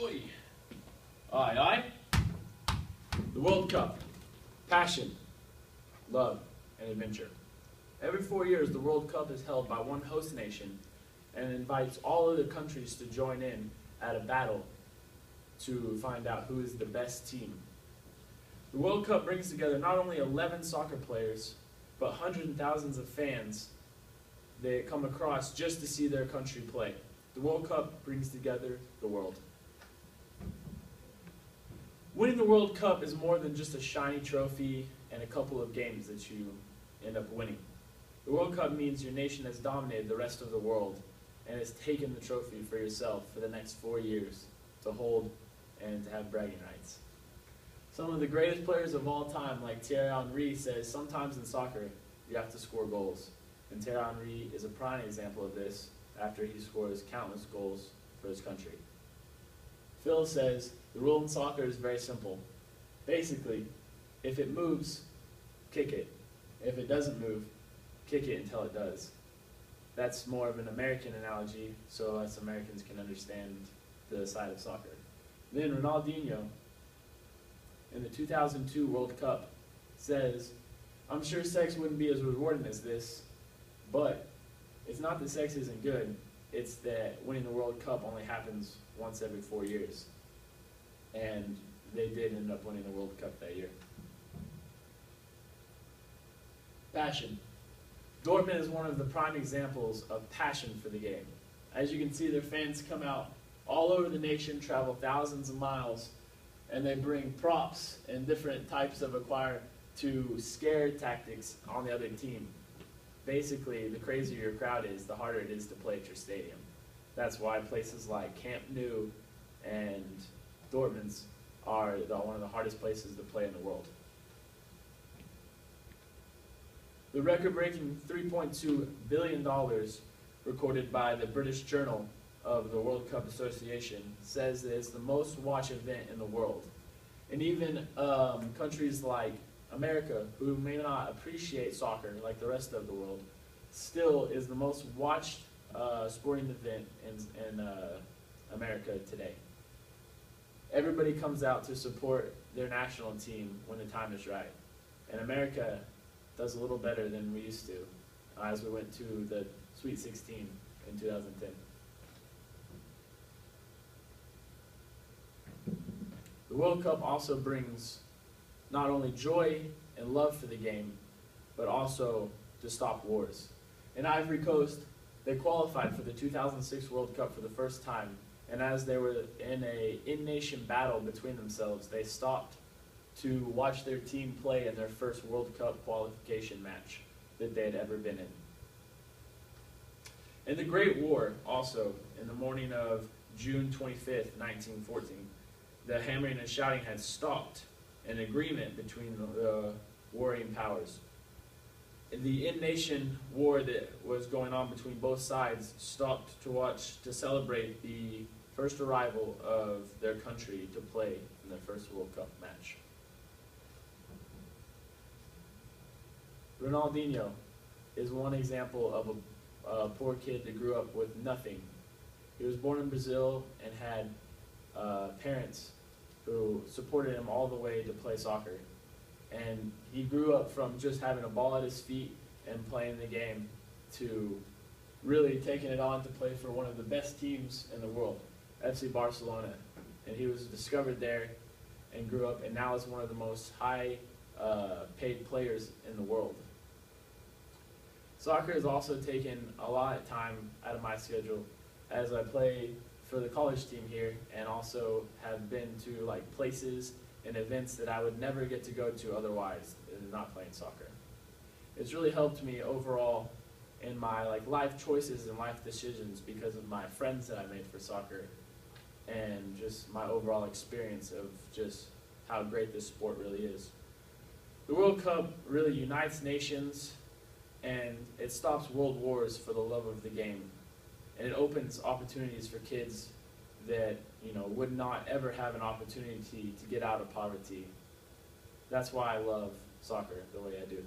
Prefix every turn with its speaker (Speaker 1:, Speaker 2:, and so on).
Speaker 1: Oi. Aye, aye. The World Cup. Passion, love, and adventure. Every 4 years, the World Cup is held by one host nation and invites all other countries to join in at a battle to find out who is the best team. The World Cup brings together not only 11 soccer players, but hundreds and thousands of fans that come across just to see their country play. The World Cup brings together the world. Winning the World Cup is more than just a shiny trophy and a couple of games that you end up winning. The World Cup means your nation has dominated the rest of the world and has taken the trophy for yourself for the next 4 years to hold and to have bragging rights. Some of the greatest players of all time, like Thierry Henry, says sometimes in soccer you have to score goals. And Thierry Henry is a prime example of this after he scores countless goals for his country. Phil says, the rule in soccer is very simple. Basically, if it moves, kick it. If it doesn't move, kick it until it does. That's more of an American analogy, so us Americans can understand the side of soccer. Then Ronaldinho, in the 2002 World Cup, says, I'm sure sex wouldn't be as rewarding as this, but it's not that sex isn't good, it's that winning the World Cup only happens once every 4 years. And they did end up winning the World Cup that year. Passion. Dortmund is one of the prime examples of passion for the game. As you can see, their fans come out all over the nation, travel thousands of miles, and they bring props and different types of acquire to scare tactics on the other team. Basically, the crazier your crowd is, the harder it is to play at your stadium. That's why places like Camp Nou and Dortmund's are one of the hardest places to play in the world. The record-breaking $3.2 billion recorded by the British Journal of the World Cup Association says that it's the most watched event in the world. And even countries like America, who may not appreciate soccer like the rest of the world, still is the most watched sporting event in America today. Everybody comes out to support their national team when the time is right. And America does a little better than we used to as we went to the Sweet 16 in 2010. The World Cup also brings not only joy and love for the game, but also to stop wars. In Ivory Coast, they qualified for the 2006 World Cup for the first time, and as they were in an in-nation battle between themselves, they stopped to watch their team play in their first World Cup qualification match that they had ever been in. In the Great War, also, in the morning of June 25th, 1914, the hammering and shouting had stopped, an agreement between the warring powers. The in-nation war that was going on between both sides stopped to watch, to celebrate the first arrival of their country to play in their first World Cup match. Ronaldinho is one example of a poor kid that grew up with nothing. He was born in Brazil and had parents who supported him all the way to play soccer. And he grew up from just having a ball at his feet and playing the game to really taking it on to play for one of the best teams in the world, FC Barcelona. And he was discovered there and grew up and now is one of the most high paid players in the world. Soccer has also taken a lot of time out of my schedule as I play for the college team here and also have been to like places and events that I would never get to go to otherwise not playing soccer. It's really helped me overall in my life choices and life decisions because of my friends that I made for soccer and just my overall experience of just how great this sport really is. The World Cup really unites nations and it stops world wars for the love of the game. And it opens opportunities for kids that would not ever have an opportunity to get out of poverty. That's why I love soccer the way I do.